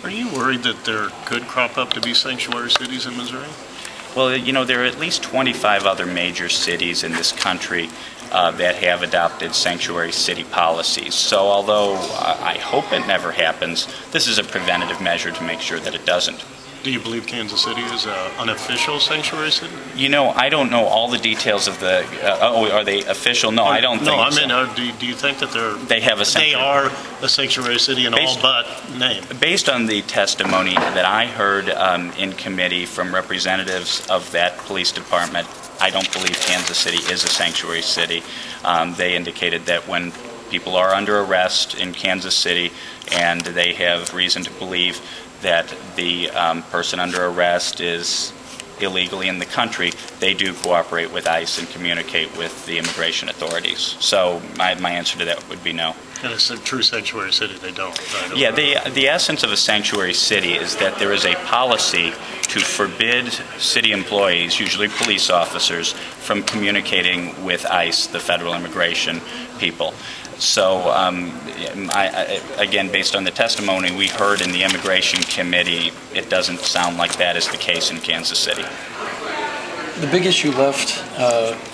Are you worried that there could crop up to be sanctuary cities in Missouri? Well, you know, there are at least 25 other major cities in this country that have adopted sanctuary city policies. So although I hope it never happens, this is a preventative measure to make sure that it doesn't. Do you believe Kansas City is an unofficial sanctuary city? You know, I don't know all the details of the. Are they official? No, I don't think so. No, I mean, do you think that they have a they are a sanctuary city in all but name? Based on the testimony that I heard in committee from representatives of that police department, I don't believe Kansas City is a sanctuary city. They indicated that when people are under arrest in Kansas City and they have reason to believe that the person under arrest is illegally in the country, they do cooperate with ICE and communicate with the immigration authorities. So my answer to that would be no. And it's a true sanctuary city, they don't. Right? Yeah, the essence of a sanctuary city is that there is a policy to forbid city employees, usually police officers, from communicating with ICE, the federal immigration people. So, again, based on the testimony we heard in the Immigration Committee, it doesn't sound like that is the case in Kansas City. The big issue left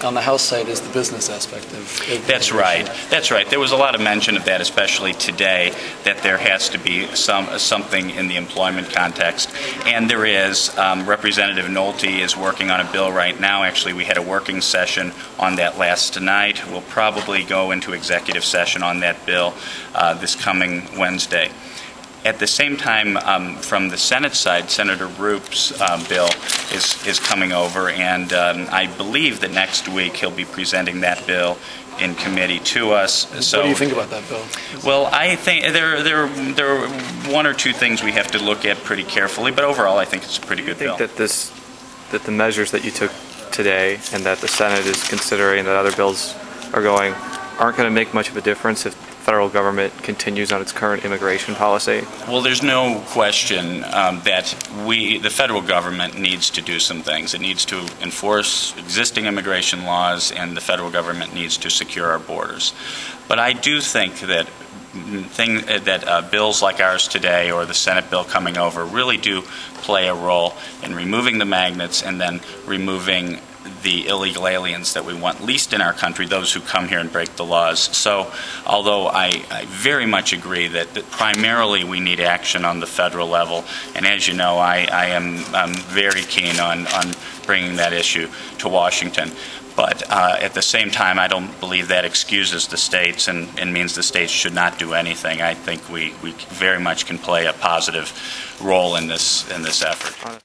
on the House side is the business aspect of That's right. That's right. There was a lot of mention of that, especially today, that there has to be something in the employment context. And there is. Representative Nolte is working on a bill right now. Actually, we had a working session on that last night. We'll probably go into executive session on that bill this coming Wednesday. At the same time, from the Senate side, Senator Roop's bill is coming over, and I believe that next week he'll be presenting that bill in committee to us. So, what do you think about that bill? Well, I think there are one or two things we have to look at pretty carefully, but overall I think it's a pretty good bill. Do you think that the measures that you took today and that the Senate is considering that other bills are going aren't going to make much of a difference if the federal government continues on its current immigration policy? Well, there's no question that the federal government needs to do some things. It needs to enforce existing immigration laws, and the federal government needs to secure our borders. But I do think that bills like ours today or the Senate bill coming over really do play a role in removing the magnets and then removing the illegal aliens that we want least in our country, those who come here and break the laws. So although I very much agree that primarily we need action on the federal level, and as you know, I'm very keen on bringing that issue to Washington. But at the same time, I don't believe that excuses the states and means the states should not do anything. I think we very much can play a positive role in this effort.